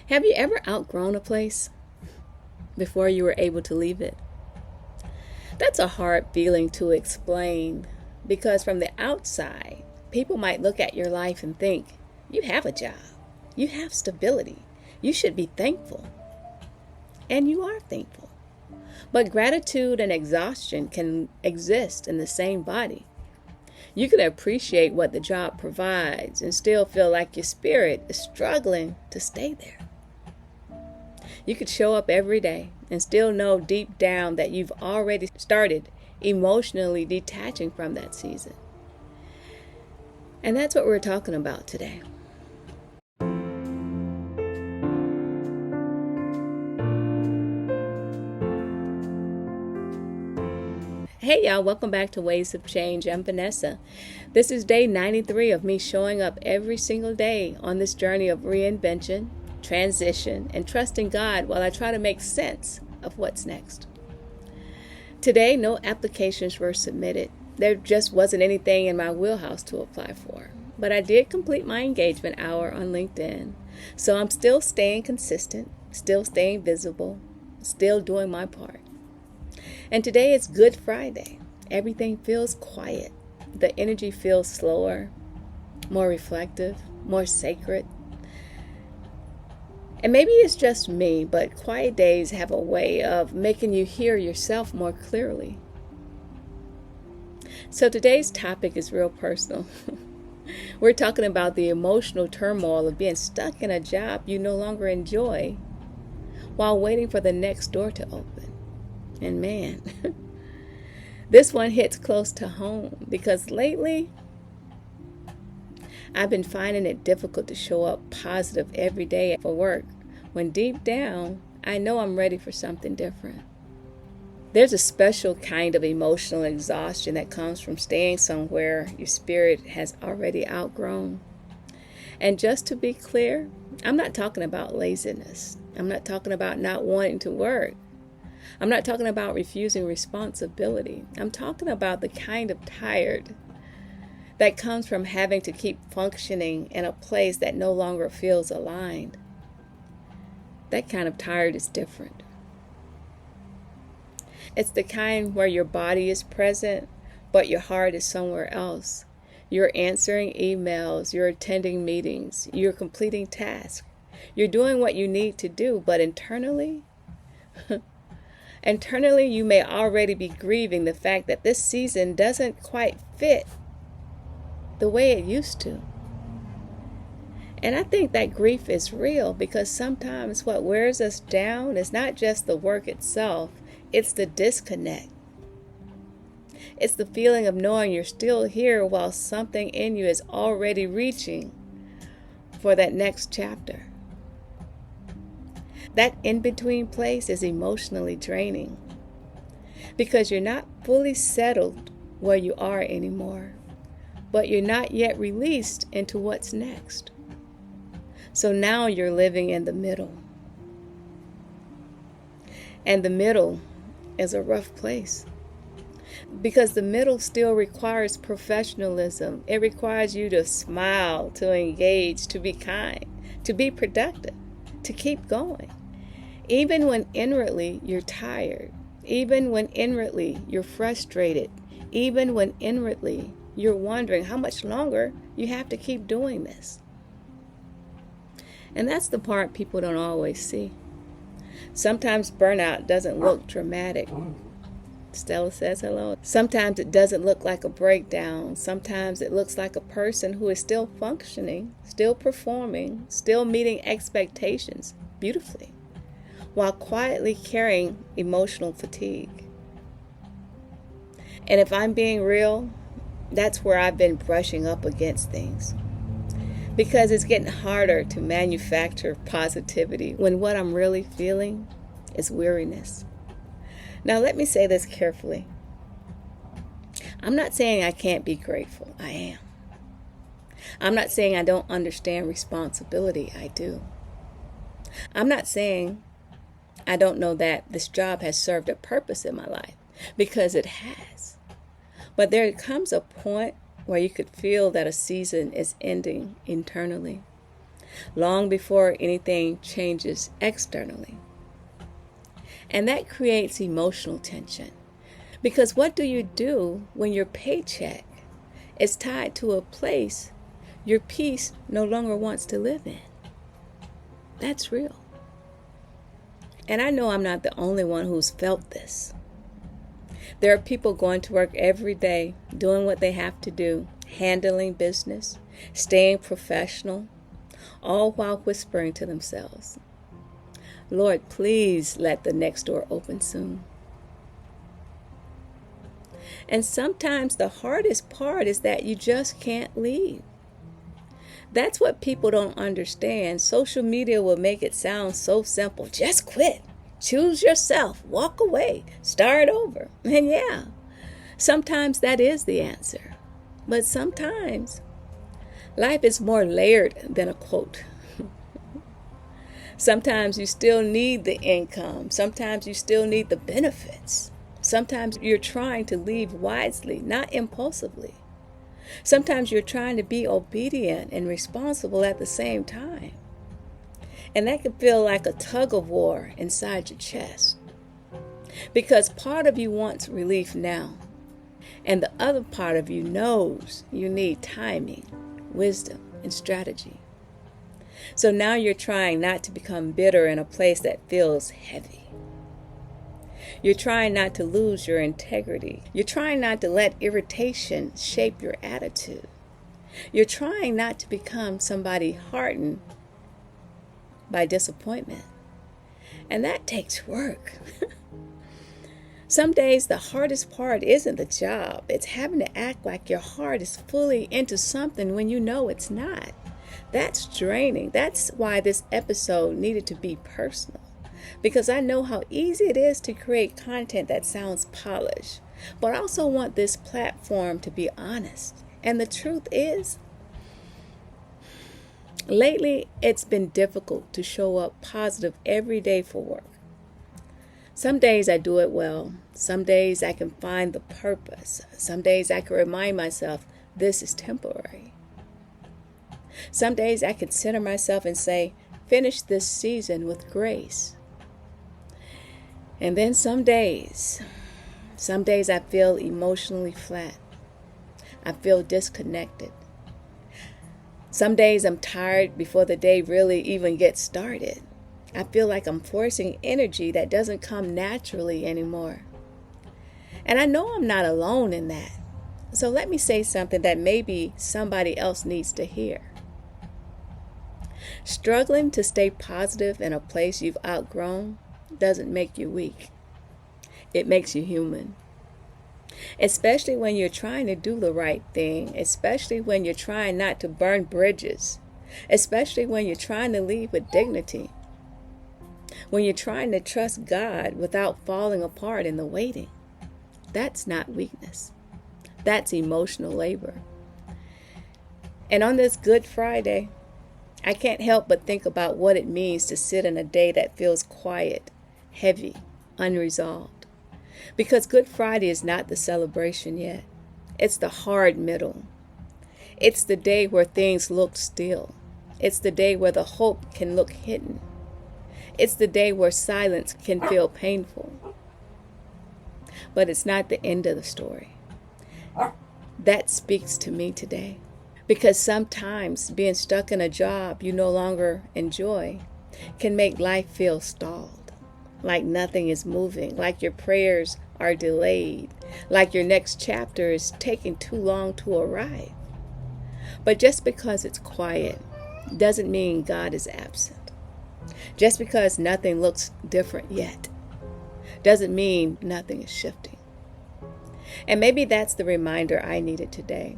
Have you ever outgrown a place before you were able to leave it? That's a hard feeling to explain because from the outside, people might look at your life and think, you have a job, you have stability, you should be thankful. And you are thankful. But gratitude and exhaustion can exist in the same body. You can appreciate what the job provides and still feel like your spirit is struggling to stay there. You could show up every day and still know deep down that you've already started emotionally detaching from that season. And that's what we're talking about today. Hey y'all, welcome back to Ways of Change. I'm Vanessa. This is day 93 of me showing up every single day on this journey of reinvention, transition, and trusting God while I try to make sense of what's next. Today, no applications were submitted. There just wasn't anything in my wheelhouse to apply for. But I did complete my engagement hour on LinkedIn. So I'm still staying consistent, still staying visible, still doing my part. And today is Good Friday. Everything feels quiet. The energy feels slower, more reflective, more sacred. And maybe it's just me, but quiet days have a way of making you hear yourself more clearly. So today's topic is real personal. We're talking about the emotional turmoil of being stuck in a job you no longer enjoy while waiting for the next door to open. And man, this one hits close to home because lately I've been finding it difficult to show up positive every day for work when deep down I know I'm ready for something different. There's a special kind of emotional exhaustion that comes from staying somewhere your spirit has already outgrown. And just to be clear, I'm not talking about laziness. I'm not talking about not wanting to work. I'm not talking about refusing responsibility. I'm talking about the kind of tired that comes from having to keep functioning in a place that no longer feels aligned. That kind of tired is different. It's the kind where your body is present, but your heart is somewhere else. You're answering emails, you're attending meetings, you're completing tasks. You're doing what you need to do, but internally, you may already be grieving the fact that this season doesn't quite fit the way it used to. And I think that grief is real because sometimes what wears us down is not just the work itself, it's the disconnect. It's the feeling of knowing you're still here while something in you is already reaching for that next chapter. That in-between place is emotionally draining because you're not fully settled where you are anymore, but you're not yet released into what's next. So now you're living in the middle. And the middle is a rough place because the middle still requires professionalism. It requires you to smile, to engage, to be kind, to be productive, to keep going. Even when inwardly you're tired, even when inwardly you're frustrated, even when inwardly you're wondering how much longer you have to keep doing this. And that's the part people don't always see. Sometimes burnout doesn't look dramatic. Stella says hello. Sometimes it doesn't look like a breakdown. Sometimes it looks like a person who is still functioning, still performing, still meeting expectations beautifully, while quietly carrying emotional fatigue. And if I'm being real, that's where I've been brushing up against things. Because it's getting harder to manufacture positivity when what I'm really feeling is weariness. Now, let me say this carefully. I'm not saying I can't be grateful. I am. I'm not saying I don't understand responsibility. I do. I'm not saying I don't know that this job has served a purpose in my life, because it has. But there comes a point where you could feel that a season is ending internally. long before anything changes externally. And that creates emotional tension. Because what do you do when your paycheck is tied to a place your peace no longer wants to live in? That's real. And I know I'm not the only one who's felt this. There are people going to work every day, doing what they have to do, handling business, staying professional, all while whispering to themselves, Lord, please let the next door open soon. And sometimes the hardest part is that you just can't leave. That's what people don't understand. Social media will make it sound so simple. Just quit. Choose yourself. Walk away. Start over. And yeah, sometimes that is the answer. But sometimes life is more layered than a quote. Sometimes you still need the income. Sometimes you still need the benefits. Sometimes you're trying to leave wisely, not impulsively. Sometimes you're trying to be obedient and responsible at the same time. And that can feel like a tug of war inside your chest. Because part of you wants relief now, and the other part of you knows you need timing, wisdom, and strategy. So now you're trying not to become bitter in a place that feels heavy. You're trying not to lose your integrity. You're trying not to let irritation shape your attitude. You're trying not to become somebody hardened by disappointment. And that takes work. Some days the hardest part isn't the job. It's having to act like your heart is fully into something when you know it's not. That's draining. That's why this episode needed to be personal. Because I know how easy it is to create content that sounds polished. But I also want this platform to be honest. And the truth is, lately it's been difficult to show up positive every day for work. Some days I do it well. Some days I can find the purpose. Some days I can remind myself this is temporary. Some days I can center myself and say, finish this season with grace. And then some days I feel emotionally flat. I feel disconnected. Some days I'm tired before the day really even gets started. I feel like I'm forcing energy that doesn't come naturally anymore. And I know I'm not alone in that. So let me say something that maybe somebody else needs to hear. Struggling to stay positive in a place you've outgrown doesn't make you weak. It makes you human. Especially when you're trying to do the right thing. Especially when you're trying not to burn bridges. Especially when you're trying to leave with dignity. When you're trying to trust God without falling apart in the waiting. That's not weakness. That's emotional labor. And on this Good Friday, I can't help but think about what it means to sit in a day that feels quiet, heavy, unresolved. Because Good Friday is not the celebration yet. It's the hard middle. It's the day where things look still. It's the day where the hope can look hidden. It's the day where silence can feel painful. But it's not the end of the story. That speaks to me today. Because sometimes being stuck in a job you no longer enjoy can make life feel stalled, like nothing is moving, like your prayers are delayed, like your next chapter is taking too long to arrive. But just because it's quiet doesn't mean God is absent. Just because nothing looks different yet doesn't mean nothing is shifting. And maybe that's the reminder I needed today.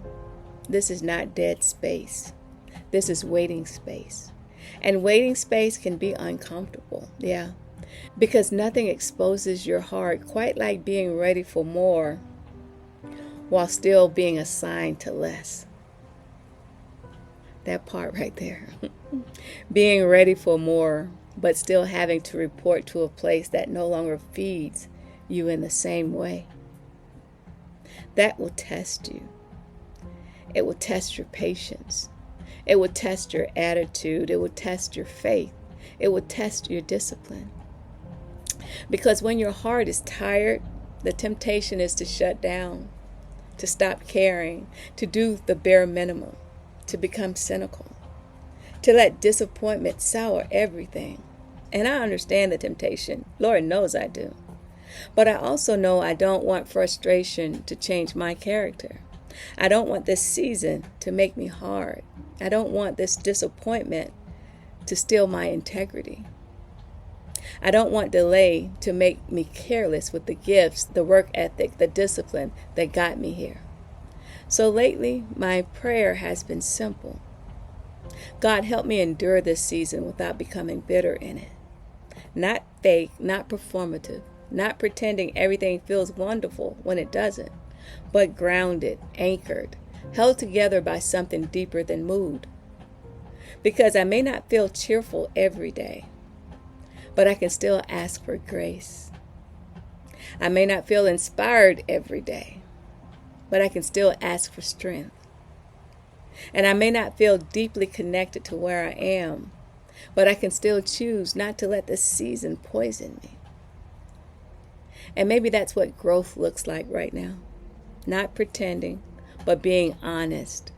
This is not dead space. This is waiting space. And waiting space can be uncomfortable, yeah. Because nothing exposes your heart quite like being ready for more while still being assigned to less. That part right there. Being ready for more, but still having to report to a place that no longer feeds you in the same way. That will test you. It will test your patience. It will test your attitude. It will test your faith. It will test your discipline. Because when your heart is tired, the temptation is to shut down, to stop caring, to do the bare minimum, to become cynical, to let disappointment sour everything. And I understand the temptation. Lord knows I do. But I also know I don't want frustration to change my character. I don't want this season to make me hard. I don't want this disappointment to steal my integrity. I don't want delay to make me careless with the gifts, the work ethic, the discipline that got me here. So lately, my prayer has been simple. God, help me endure this season without becoming bitter in it. Not fake, not performative, not pretending everything feels wonderful when it doesn't, but grounded, anchored, held together by something deeper than mood. Because I may not feel cheerful every day, but I can still ask for grace. I may not feel inspired every day, but I can still ask for strength. And I may not feel deeply connected to where I am, but I can still choose not to let this season poison me. And maybe that's what growth looks like right now. Not pretending, but being honest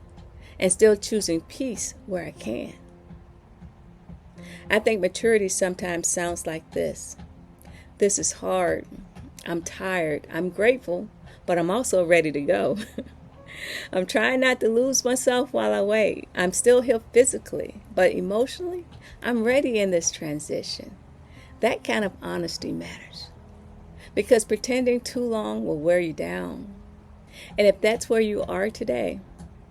and still choosing peace where I can. I think maturity sometimes sounds like this. This is hard. I'm tired. I'm grateful, but I'm also ready to go. I'm trying not to lose myself while I wait. I'm still here physically, but emotionally, I'm ready in this transition. That kind of honesty matters. Because pretending too long will wear you down. And if that's where you are today,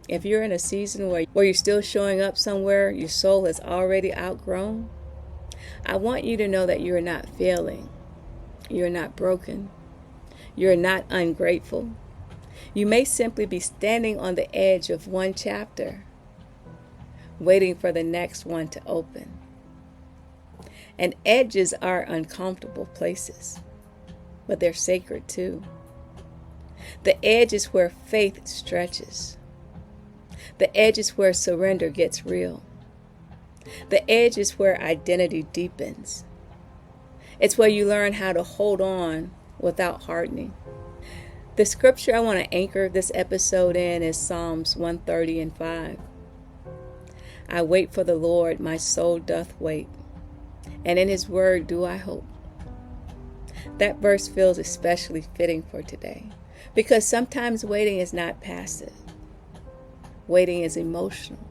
if you're in a season where you're still showing up somewhere your soul has already outgrown, I want you to know that you're not failing. You're not broken. You're not ungrateful. You may simply be standing on the edge of one chapter, waiting for the next one to open. And edges are uncomfortable places, but they're sacred too. The edge is where faith stretches. The edge is where surrender gets real. The edge is where identity deepens. It's where you learn how to hold on without hardening. The scripture I want to anchor this episode in is Psalms 130:5. I wait for the Lord, my soul doth wait, and in his word do I hope. That verse feels especially fitting for today, because sometimes waiting is not passive. Waiting is emotional.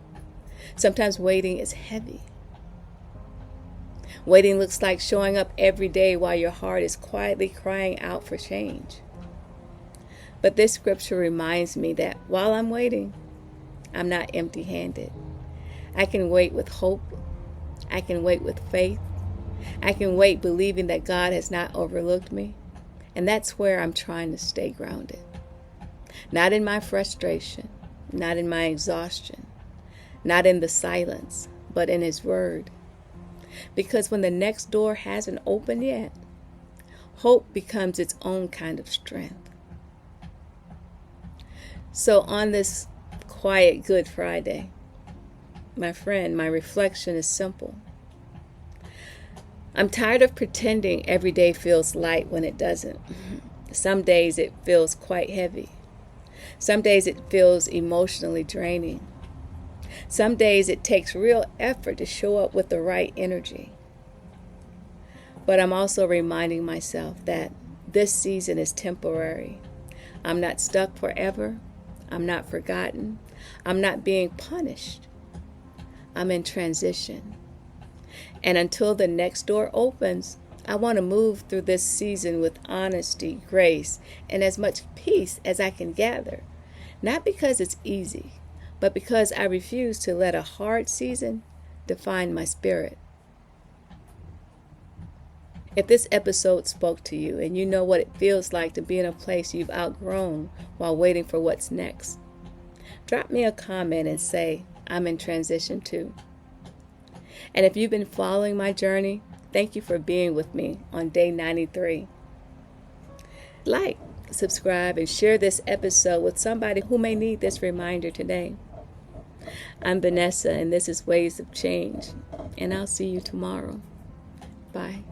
Sometimes waiting is heavy. Waiting looks like showing up every day while your heart is quietly crying out for change. But this scripture reminds me that while I'm waiting, I'm not empty-handed. I can wait with hope. I can wait with faith. I can wait believing that God has not overlooked me. And that's where I'm trying to stay grounded. Not in my frustration, not in my exhaustion, not in the silence, but in his word. Because when the next door hasn't opened yet, hope becomes its own kind of strength. So on this quiet Good Friday, my friend, my reflection is simple. I'm tired of pretending every day feels light when it doesn't. Some days it feels quite heavy. Some days it feels emotionally draining. Some days it takes real effort to show up with the right energy. But I'm also reminding myself that this season is temporary. I'm not stuck forever. I'm not forgotten. I'm not being punished. I'm in transition. And until the next door opens, I want to move through this season with honesty, grace, and as much peace as I can gather. Not because it's easy, but because I refuse to let a hard season define my spirit. If this episode spoke to you and you know what it feels like to be in a place you've outgrown while waiting for what's next, drop me a comment and say, I'm in transition too. And if you've been following my journey, thank you for being with me on day 93. Like, subscribe, and share this episode with somebody who may need this reminder today. I'm Vanessa, and this is Ways of Change. And I'll see you tomorrow. Bye.